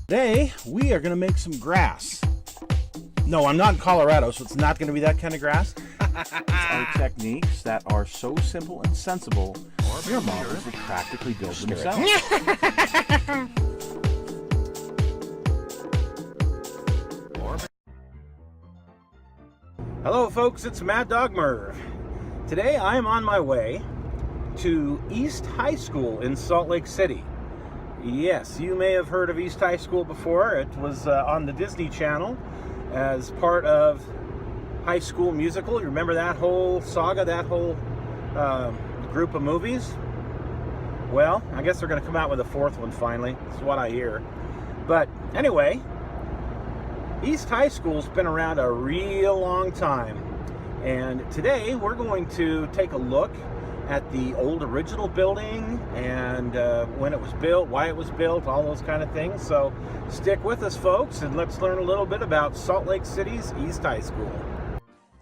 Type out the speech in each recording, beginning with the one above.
Today, we are going to make some grass. No, I'm not in Colorado, so it's not going to be that kind of grass. It's our techniques that are so simple and sensible, your models would practically build themselves. Hello folks, it's Mad Dog Merv. Today I am on my way to East High School in Salt Lake City. Yes, you may have heard of East High School before. It was on the Disney Channel as part of High School Musical. You remember that whole saga, that whole group of movies? Well, I guess they're going to come out with a fourth one finally. That's what I hear. But anyway, East High School's been around a real long time. And today we're going to take a look at the old original building and when it was built, why it was built, all those kind of things. So stick with us, folks, and let's learn a little bit about Salt Lake City's East High School.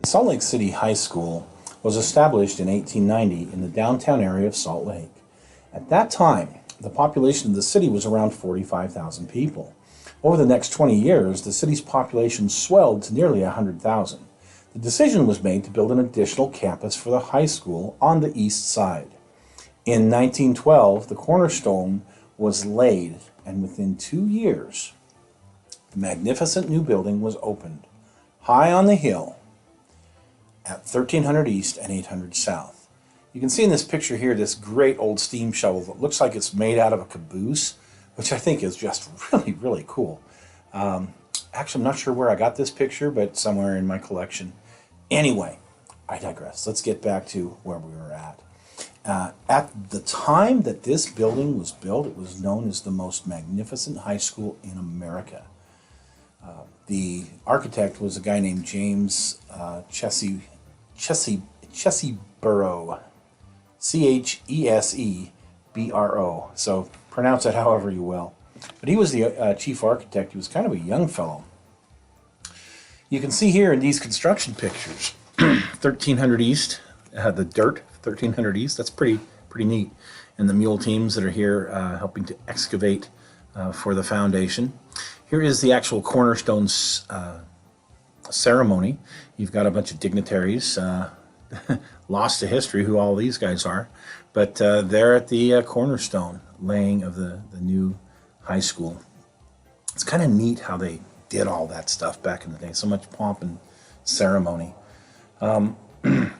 The Salt Lake City High School was established in 1890 in the downtown area of Salt Lake. At that time, the population of the city was around 45,000 people. Over the next 20 years, the city's population swelled to nearly 100,000. The decision was made to build an additional campus for the high school on the east side. In 1912, the cornerstone was laid, and within 2 years, the magnificent new building was opened, high on the hill at 1300 East and 800 South. You can see in this picture here this great old steam shovel that looks like it's made out of a caboose, which I think is just really, really cool. Actually, I'm not sure where I got this picture, but somewhere in my collection. Anyway, I digress. Let's get back to where we were at. At the time that this building was built, it was known as the most magnificent high school in America. The architect was a guy named James Chesebro, Chesebro. So pronounce it however you will. But he was the chief architect. He was kind of a young fellow. You can see here in these construction pictures, 1300 East, the dirt, 1300 East. That's pretty neat. And the mule teams that are here helping to excavate for the foundation. Here is the actual cornerstone ceremony. You've got a bunch of dignitaries lost to history, who all these guys are. But they're at the cornerstone laying of the new high school. It's kind of neat how they did all that stuff back in the day. So much pomp and ceremony. The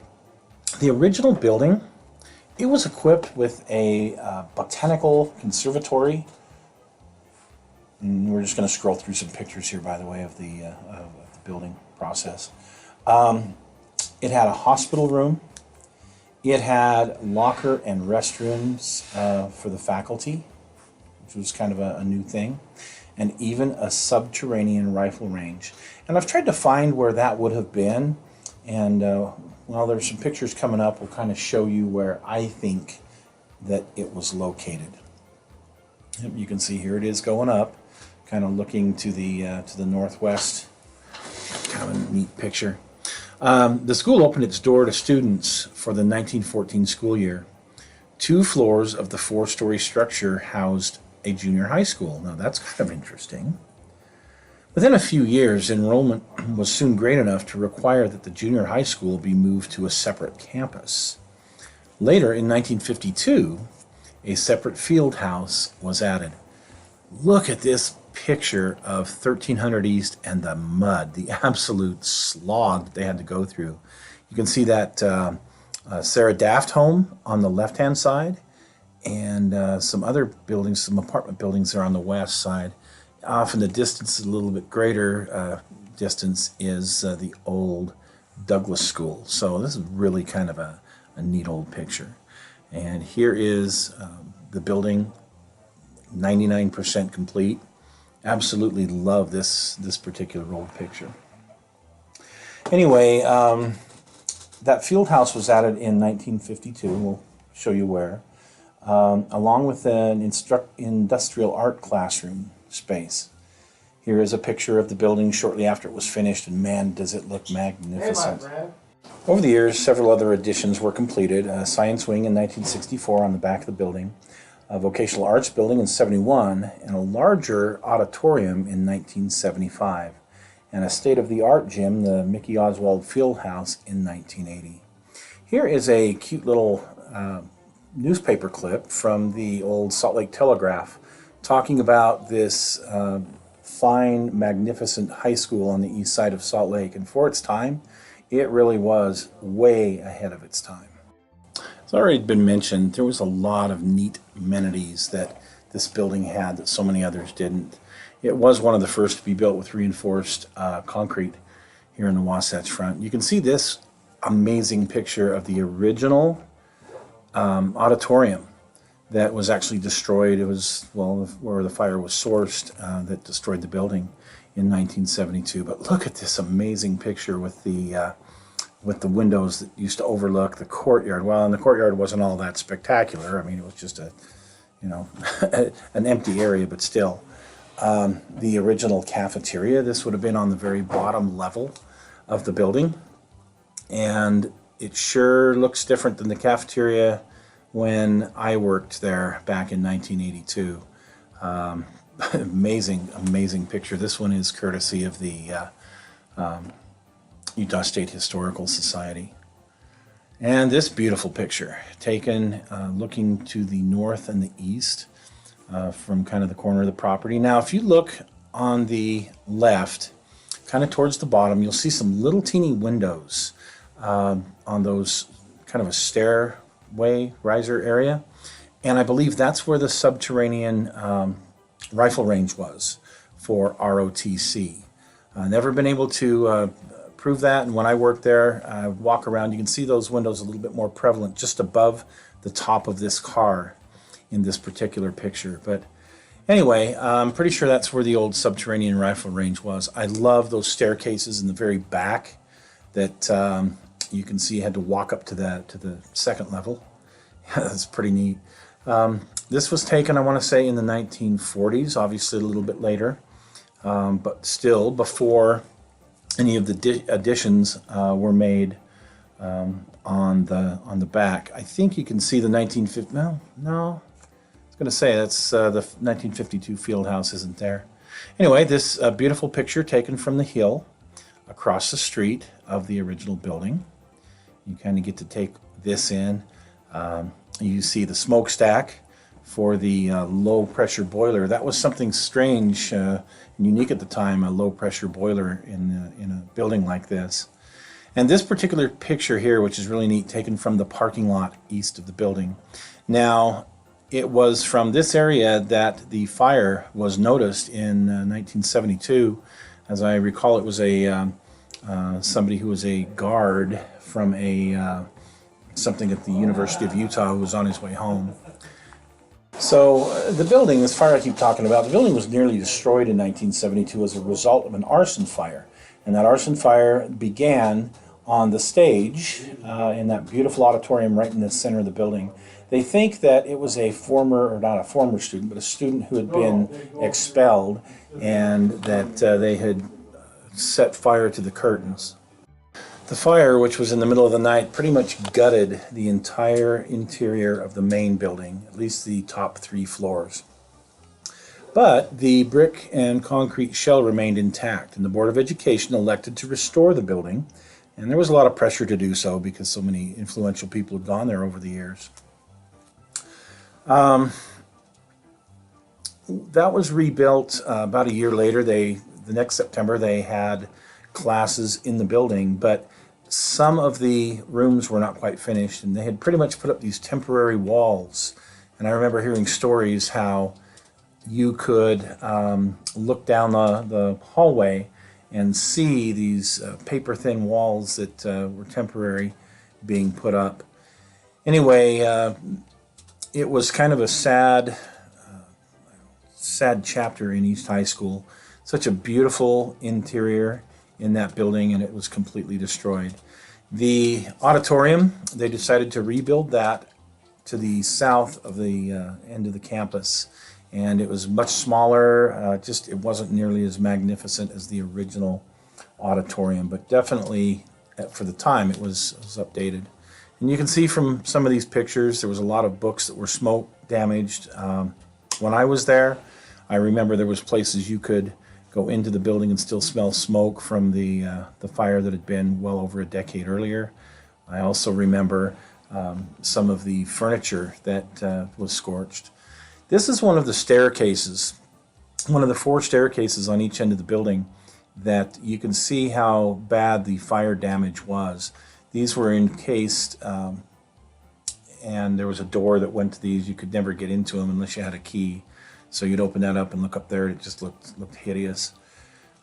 original building, it was equipped with a botanical conservatory. And we're just going to scroll through some pictures here, by the way, of the building process. It had a hospital room. It had locker and restrooms for the faculty, which was kind of a new thing, and even a subterranean rifle range. And I've tried to find where that would have been, and well, there's some pictures coming up. We'll kind of show you where I think that it was located. You can see here it is going up, kind of looking to the northwest. Kind of a neat picture. The school opened its door to students for the 1914 school year. 2 floors of the 4-story structure housed a junior high school. Now that's kind of interesting. Within a few years, enrollment was soon great enough to require that the junior high school be moved to a separate campus. Later, in 1952, a separate field house was added. Look at this picture of 1300 East and the mud, the absolute slog that they had to go through. You can see that Sarah Daft home on the left-hand side, and some other buildings, some apartment buildings are on the west side. Off in the distance, a little bit greater distance, is the old Douglas School. So this is really kind of a neat old picture. And here is the building, 99% complete. Absolutely love this particular old picture. Anyway, that field house was added in 1952. We'll show you where. Along with an industrial art classroom space. Here is a picture of the building shortly after it was finished, and man, does it look magnificent. Hey, over the years, several other additions were completed. A science wing in 1964 on the back of the building. a vocational arts building in 71, and a larger auditorium in 1975, and a state-of-the-art gym, the Mickey Oswald Fieldhouse, in 1980. Here is a cute little newspaper clip from the old Salt Lake Telegraph talking about this fine, magnificent high school on the east side of Salt Lake. And for its time, it really was way ahead of its time. It's already been mentioned, there was a lot of neat amenities that this building had that so many others didn't. It was one of the first to be built with reinforced concrete here in the Wasatch Front. You can see this amazing picture of the original auditorium that was actually destroyed. It was, well, where the fire was sourced that destroyed the building in 1972. But look at this amazing picture with the windows that used to overlook the courtyard. Well, and the courtyard wasn't all that spectacular. I mean, it was just a, you know, an empty area, but still. The original cafeteria, this would have been on the very bottom level of the building. And it sure looks different than the cafeteria when I worked there back in 1982. Amazing picture. This one is courtesy of the Utah State Historical Society. And this beautiful picture taken looking to the north and the east from kind of the corner of the property. Now, if you look on the left, kind of towards the bottom, you'll see some little teeny windows on those kind of a stairway riser area. And I believe that's where the subterranean rifle range was for ROTC. Never been able to prove that, and when I worked there, I would walk around. You can see those windows a little bit more prevalent just above the top of this car in this particular picture. But anyway, I'm pretty sure that's where the old subterranean rifle range was. I love those staircases in the very back that you can see you had to walk up to the second level. That's pretty neat. This was taken, I want to say, in the 1940s, obviously a little bit later, but still before any of the additions were made on the back. I think you can see the 1950. No, I was going to say that's the 1952 field house isn't there. Anyway, this beautiful picture taken from the hill across the street of the original building. You kind of get to take this in. You see the smokestack for the low pressure boiler. That was something strange and unique at the time, a low pressure boiler in a building like this. And this particular picture here, which is really neat, taken from the parking lot east of the building. Now, it was from this area that the fire was noticed in 1972. As I recall, it was a somebody who was a guard from something at the University of Utah who was on his way home. So the building, this fire I keep talking about, the building was nearly destroyed in 1972 as a result of an arson fire. And that arson fire began on the stage in that beautiful auditorium right in the center of the building. They think that it was a former, or not a former student, but a student who had been expelled, and that they had set fire to the curtains. The fire, which was in the middle of the night, pretty much gutted the entire interior of the main building, at least the top 3 floors. But the brick and concrete shell remained intact, and the Board of Education elected to restore the building. And there was a lot of pressure to do so because so many influential people had gone there over the years. That was rebuilt about a year later. The next September they had classes in the building, but some of the rooms were not quite finished, and they had pretty much put up these temporary walls. And I remember hearing stories how you could look down the hallway and see these paper-thin walls that were temporary being put up. Anyway, it was kind of a sad chapter in East High School. Such a beautiful interior in that building, and it was completely destroyed. The auditorium, they decided to rebuild that to the south of the end of the campus, and it was much smaller. It wasn't nearly as magnificent as the original auditorium, but definitely for the time it was updated And you can see from some of these pictures, there was a lot of books that were smoke damaged. When I was there, I remember there was places you could go into the building and still smell smoke from the fire that had been well over a decade earlier. I also remember some of the furniture that was scorched. This is one of the staircases, one of the 4 staircases on each end of the building, that you can see how bad the fire damage was. These were encased, and there was a door that went to these. You could never get into them unless you had a key. So you'd open that up and look up there. It just looked hideous.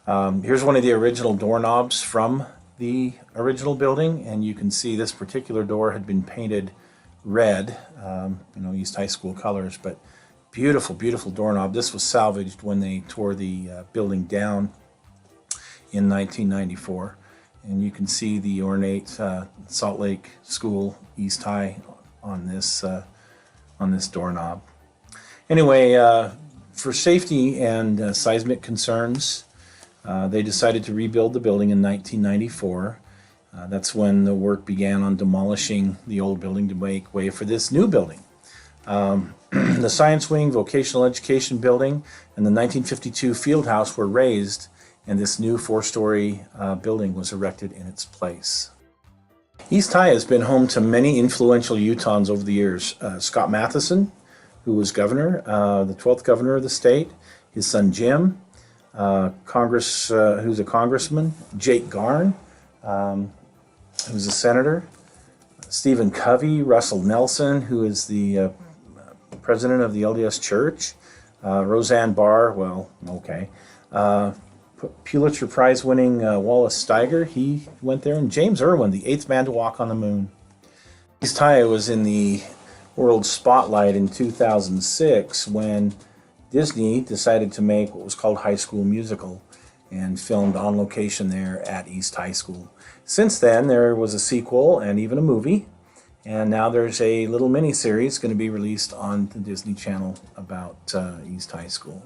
Here's one of the original doorknobs from the original building, and you can see this particular door had been painted red, East High School colors, but beautiful, beautiful doorknob. This was salvaged when they tore the building down in 1994. And you can see the ornate Salt Lake School East High on this doorknob. Anyway, for safety and seismic concerns, they decided to rebuild the building in 1994. That's when the work began on demolishing the old building to make way for this new building. The Science Wing, Vocational Education Building, and the 1952 Field House were razed, and this new 4-story building was erected in its place. East High has been home to many influential Utahns over the years. Scott Matheson, who was governor, the 12th governor of the state, his son Jim, who's a congressman, Jake Garn, who's a senator, Stephen Covey, Russell Nelson, who is the president of the LDS Church, Roseanne Barr, Pulitzer Prize winning Wallace Steiger, he went there, and James Irwin, the 8th man to walk on the moon. East High was in the world spotlight in 2006 when Disney decided to make what was called High School Musical and filmed on location there at East High School. Since then, there was a sequel and even a movie, and now there's a little mini-series going to be released on the Disney Channel about East High School.